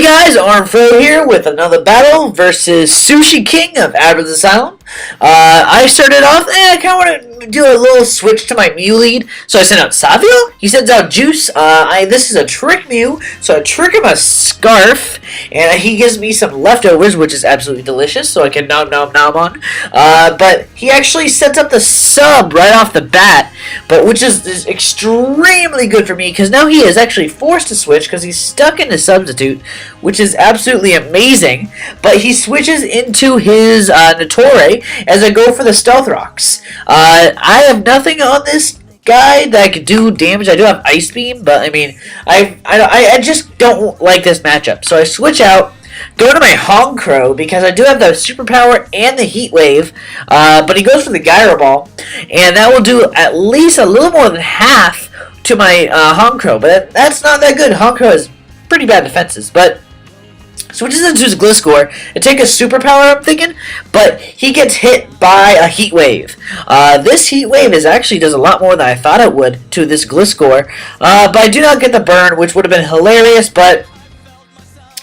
Guys, Armedfro here with another battle versus Sushi King of Asylum. I started off, I kind of want to do a little switch to my Mew lead. So I sent out Savio, he sends out Juice. This is a trick Mew, so I trick him a Scarf, and he gives me some leftovers, which is absolutely delicious, so I can nom on. But he actually sets up the sub right off the bat, but which is extremely good for me, because now he is actually forced to switch, because he's stuck in the substitute, which is absolutely amazing. But he switches into his Natore as I go for the Stealth Rocks. I have nothing on this guy that could do damage. I do have Ice Beam, but I mean, I just don't like this matchup. So I switch out, go to my Crow because I do have the superpower and the Heat Wave, but he goes for the Gyro Ball, and that will do at least a little more than half to my Crow, but that's not that good. Crow has pretty bad defenses, but switches into his Gliscor to take a superpower, I'm thinking, but he gets hit by a Heat Wave. This Heat Wave actually does a lot more than I thought it would to this Gliscor, but I do not get the burn, which would have been hilarious, but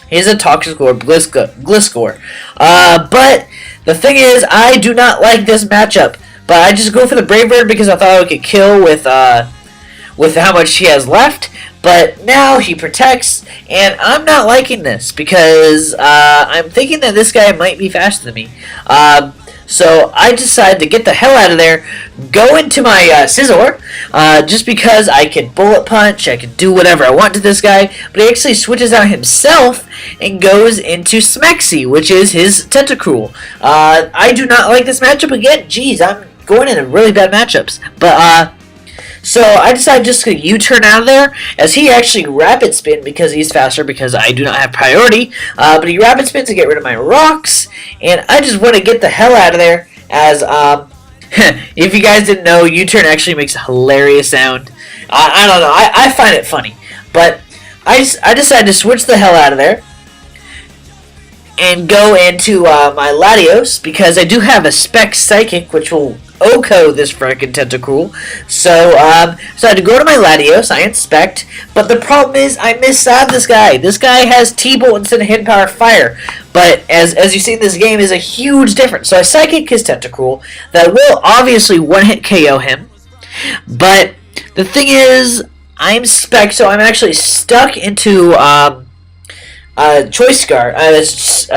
he's a Toxic Gliscor. But the thing is, I do not like this matchup, but I just go for the Brave Bird because I thought I could kill with how much he has left. But now he protects, and I'm not liking this because I'm thinking that this guy might be faster than me. So I decide to get the hell out of there, go into my Scizor, just because I can Bullet Punch, I can do whatever I want to this guy, but he actually switches out himself and goes into Smexy, which is his Tentacruel. I do not like this matchup again. Jeez, I'm going into really bad matchups. But, so I decided just to U-turn out of there, as he actually Rapid Spin because he's faster, because I do not have priority, but he Rapid Spins to get rid of my rocks, and I just want to get the hell out of there, as, if you guys didn't know, U-turn actually makes a hilarious sound. I don't know, I find it funny, but I decided to switch the hell out of there, and go into my Latios, because I do have a Spec Psychic, which will Oko this frickin' Tentacruel. So I had to go to my Latios, I inspect, but the problem is I missav this guy. This guy has T-Bolt instead of Hidden Power Fire, but as you see in this game is a huge difference. So I Psychic his Tentacruel, that will obviously one-hit KO him, but the thing is, I'm Spec, so I'm actually stuck into Choice Scar,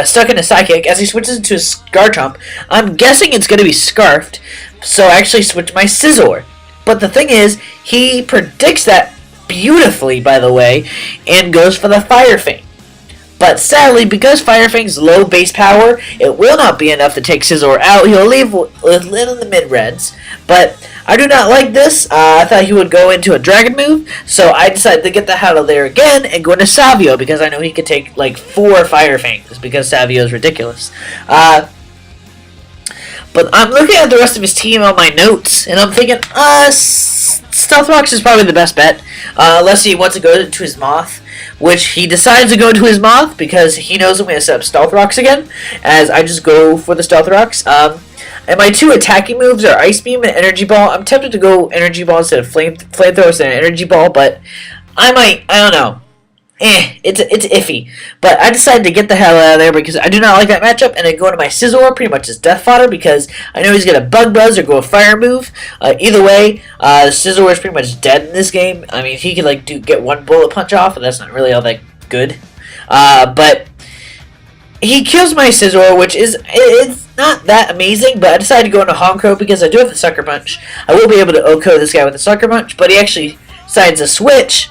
stuck in a Psychic. As he switches into a Scarchomp, I'm guessing it's going to be Scarfed, so I actually switch my Scizor. But the thing is, he predicts that beautifully, by the way, and goes for the Fire Fang. But sadly, because Fire Fang's low base power, it will not be enough to take Scizor out. He'll leave with little in the mid-reds, but I do not like this. I thought he would go into a Dragon move, so I decided to get the hell out of there again and go into Savio, because I know he could take like 4 Fire Fangs, because Savio is ridiculous. But I'm looking at the rest of his team on my notes, and I'm thinking, Stealth Rocks is probably the best bet, unless he wants to go to his Moth, which he decides to go to his Moth, because he knows I'm going to set up Stealth Rocks again, as I just go for the Stealth Rocks. And my 2 attacking moves are Ice Beam and Energy Ball. I'm tempted to go Energy Ball instead of Flamethrower instead of Energy Ball, but I don't know. It's iffy. But I decided to get the hell out of there because I do not like that matchup, and I go into my Scizor pretty much as Death Fodder because I know he's going to Bug Buzz or go a Fire move. Either way, Scizor is pretty much dead in this game. I mean, he could get 1 Bullet Punch off, and that's not really all that good. But he kills my Scizor, which is it's not that amazing, but I decided to go into Crow because I do have the Sucker Punch. I will be able to Oko this guy with the Sucker Punch, but he actually decides to switch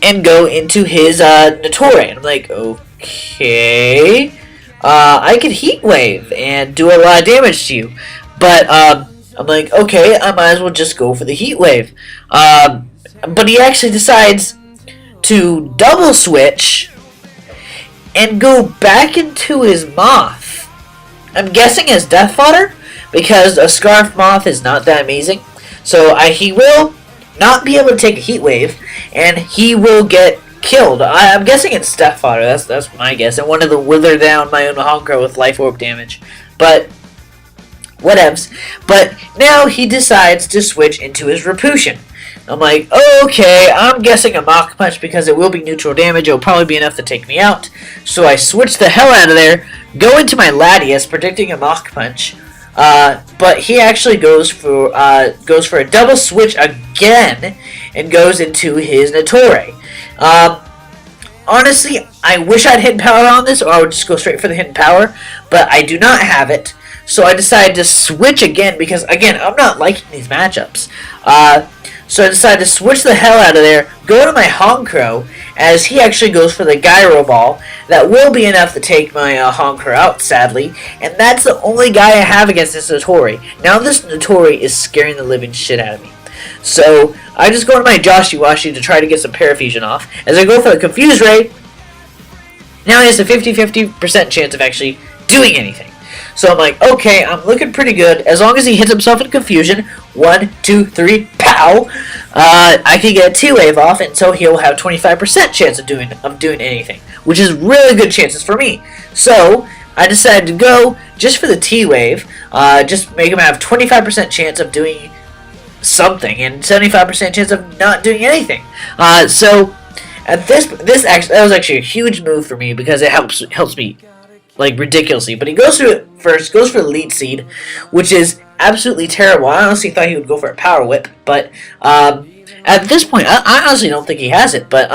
and go into his Natore. And I'm like, okay, I could Heat Wave and do a lot of damage to you. But I'm like, okay, I might as well just go for the Heat Wave. But he actually decides to double switch and go back into his Moth. I'm guessing as Death Fodder, because a Scarf Moth is not that amazing. So he will not be able to take a Heat Wave, and he will get killed. I'm guessing it's Death Fodder. That's my guess. I wanted to wither down my own Honker with Life Orb damage, but whatevs. But now he decides to switch into his Repulsion. I'm like, oh, okay, I'm guessing a Mach Punch because it will be neutral damage. It will probably be enough to take me out. So I switch the hell out of there, go into my Latias, predicting a Mach Punch. But he actually goes for a double switch again and goes into his Notori. Honestly, I wish I'd hidden power on this, or I would just go straight for the hidden power, but I do not have it. So I decided to switch again because, again, I'm not liking these matchups. So I decided to switch the hell out of there, go to my Honchkrow, as he actually goes for the Gyro Ball. That will be enough to take my Honchkrow out, sadly. And that's the only guy I have against this Notori. Now this Notori is scaring the living shit out of me. So I just go to my Joshiwashi to try to get some Parafusion off. As I go for the Confuse Ray, now he has a 50-50% chance of actually doing anything. So I'm like, okay, I'm looking pretty good. As long as he hits himself in Confusion, 1, 2, 3, pow! I can get a T-Wave off, and so he'll have 25% chance of doing anything, which is really good chances for me. So I decided to go just for the T-Wave, just make him have 25% chance of doing something and 75% chance of not doing anything. So at that was actually a huge move for me because it helps me like ridiculously. But he goes through it first, goes for the Lead Seed, which is absolutely terrible. I honestly thought he would go for a Power Whip, but at this point, I honestly don't think he has it. But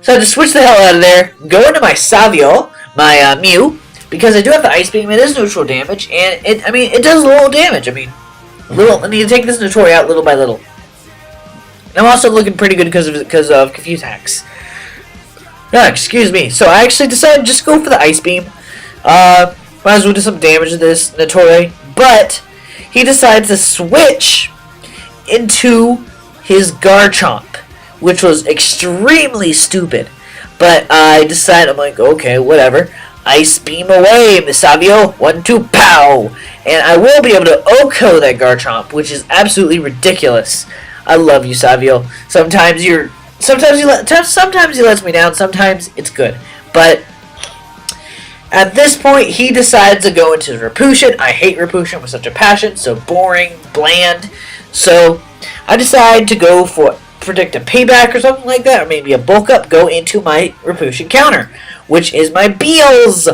so I just switch the hell out of there, go into my Savio, my Mew, because I do have the Ice Beam. It is neutral damage, and it does a little damage. I need to take this Notori out little by little. And I'm also looking pretty good because of Confuse Hacks. Excuse me. So I actually decided to just go for the Ice Beam. Might as well do some damage to this Notori. But he decides to switch into his Garchomp, which was extremely stupid. But I decided, I'm like, okay, whatever. Ice Beam away, Miss Savio. 1, 2, pow! And I will be able to OHKO that Garchomp, which is absolutely ridiculous. I love you, Savio. Sometimes he lets me down. Sometimes it's good. But at this point, he decides to go into Repushin. I hate Repushin with such a passion. So boring, bland. So I decide to go for predict a payback or something like that, or maybe a bulk up. Go into my Repushin counter, which is my Beals.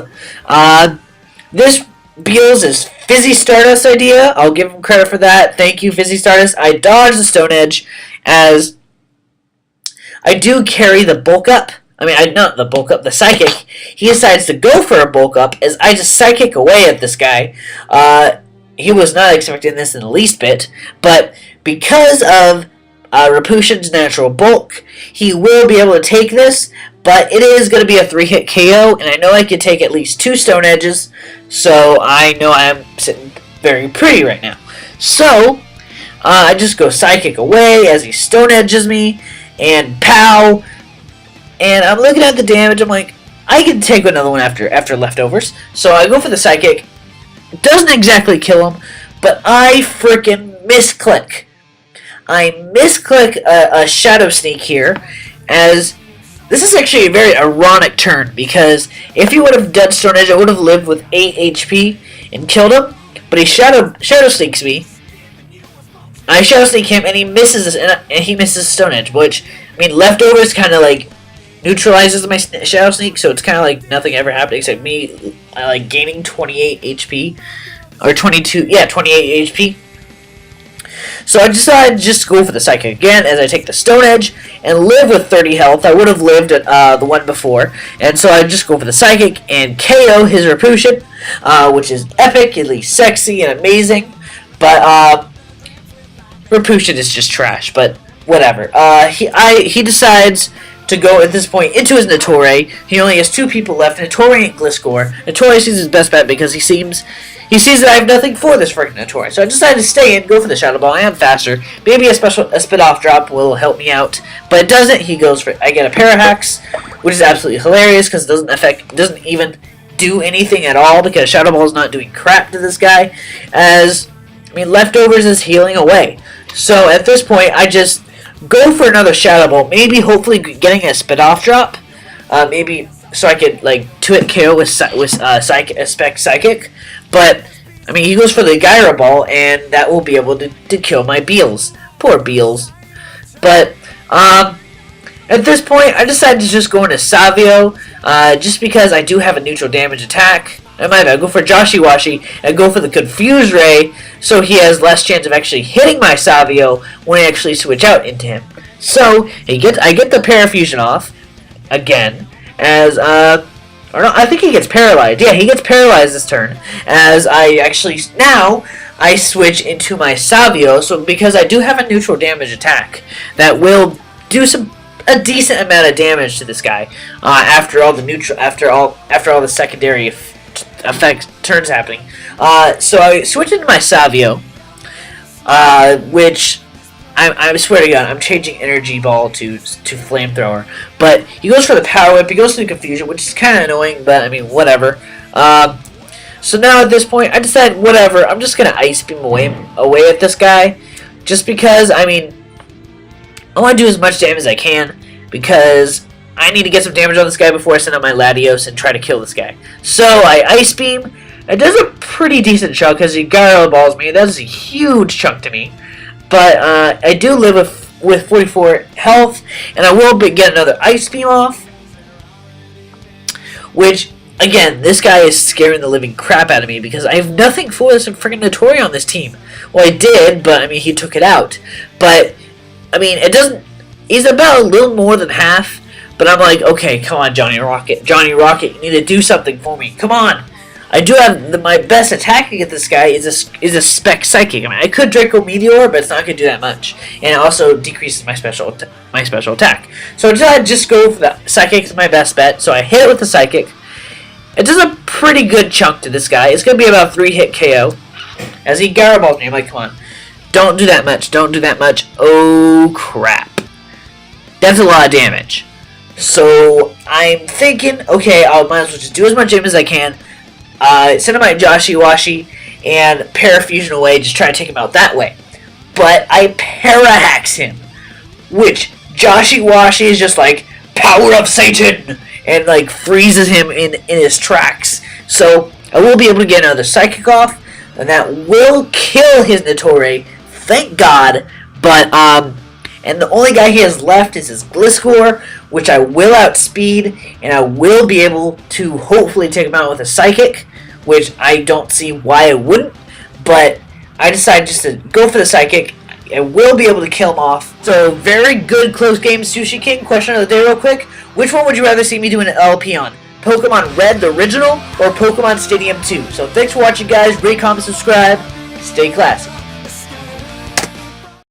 This Beals is Fizzy Stardust idea. I'll give him credit for that. Thank you, Fizzy Stardust. I dodged the Stone Edge as I do carry the bulk up. Not the bulk up, the Psychic. He decides to go for a bulk up as I just Psychic away at this guy. He was not expecting this in the least bit, but because of Repushin's natural bulk, he will be able to take this, but it is going to be a 3-hit KO, and I know I can take at least 2 Stone Edges, so I know I'm sitting very pretty right now. So, I just go Psychic away as he Stone Edges me, and pow! And I'm looking at the damage, I'm like, I can take another one after leftovers. So I go for the Psychic. It doesn't exactly kill him, but I freaking misclick. I misclick a Shadow Sneak here, as this is actually a very ironic turn, because if he would have done Stone Edge, I would have lived with 8 HP and killed him, but he Shadow Sneaks me. I Shadow Sneak him, and he misses Stone Edge, which, leftovers kind of like neutralizes my Shadow Sneak, so it's kind of like nothing ever happened except me gaining 28 HP, or 28 HP. So I decided to just go for the Psychic again as I take the Stone Edge and live with 30 health. I would have lived at the one before. And so I just go for the Psychic and KO his Repushin, which is epically sexy and amazing. But Repushin is just trash, but whatever. He decides to go at this point into his Notori. He only has 2 people left, Notori and Gliscor. Notori sees his best bet because he sees that I have nothing for this freaking Notori. So I decided to stay in, go for the Shadow Ball. I am faster. Maybe a spit off drop will help me out, but it doesn't. He goes for it. I get a Parahax, which is absolutely hilarious because it doesn't even do anything at all because Shadow Ball is not doing crap to this guy. Leftovers is healing away. So at this point, I just go for another Shadow Ball. Maybe hopefully getting a spit off drop. Maybe so I could 2-hit KO with Psychic. But he goes for the Gyro Ball, and that will be able to kill my Beals. Poor Beals. But at this point, I decided to just go into Savio, just because I do have a neutral damage attack. I might go for Joshiwashi and go for the Confuse Ray, so he has less chance of actually hitting my Savio when I actually switch out into him. So I get the Parafusion off again, as or no, I think he gets paralyzed. Yeah, he gets paralyzed this turn, as I switch into my Savio. So because I do have a neutral damage attack that will do a decent amount of damage to this guy after all the secondary effect turns happening. So I switch into my Savio, which I swear to God, I'm changing Energy Ball to Flamethrower. But he goes for the Power Whip, he goes to the Confusion, which is kind of annoying, but I mean, whatever. So now at this point, I decide, whatever, I'm just going to Ice Beam away at this guy. Just because, I mean, I want to do as much damage as I can, because I need to get some damage on this guy before I send out my Latios and try to kill this guy. So I Ice Beam. It does a pretty decent chunk because he Gyro Balls me. That is a huge chunk to me. But I do live with 44 health, and I will get another Ice Beam off. Which, again, this guy is scaring the living crap out of me because I have nothing for this freaking Notori on this team. Well, I did, but I mean, he took it out. But, I mean, it doesn't. He's about a little more than half. But I'm like, okay, come on, Johnny Rocket. Johnny Rocket, you need to do something for me. Come on. I do have my best attack against this guy is a Spec Psychic. I mean, I could Draco Meteor, but it's not going to do that much. And it also decreases my special attack. So I decided to just go for the Psychic as my best bet. So I hit it with the Psychic. It does a pretty good chunk to this guy. It's going to be about 3-hit KO. As he Garaballs me, I'm like, come on. Don't do that much. Don't do that much. Oh, crap. That's a lot of damage. So I'm thinking, okay, I might as well just do as much damage as I can. Send him my Joshiwashi and Parafusion away, just try to take him out that way. But I Parahax him, which Joshiwashi is just like, power of Satan, and like freezes him in his tracks. So I will be able to get another Psychic off, and that will kill his Notori, thank God. But and the only guy he has left is his Gliscor, which I will outspeed, and I will be able to hopefully take him out with a Psychic, which I don't see why I wouldn't, but I decided just to go for the Psychic. I will be able to kill him off. So, very good close game, Sushi King. Question of the day real quick. Which one would you rather see me do an LP on? Pokemon Red, the original, or Pokemon Stadium 2? So, thanks for watching, guys. Rate, comment, subscribe. Stay classy.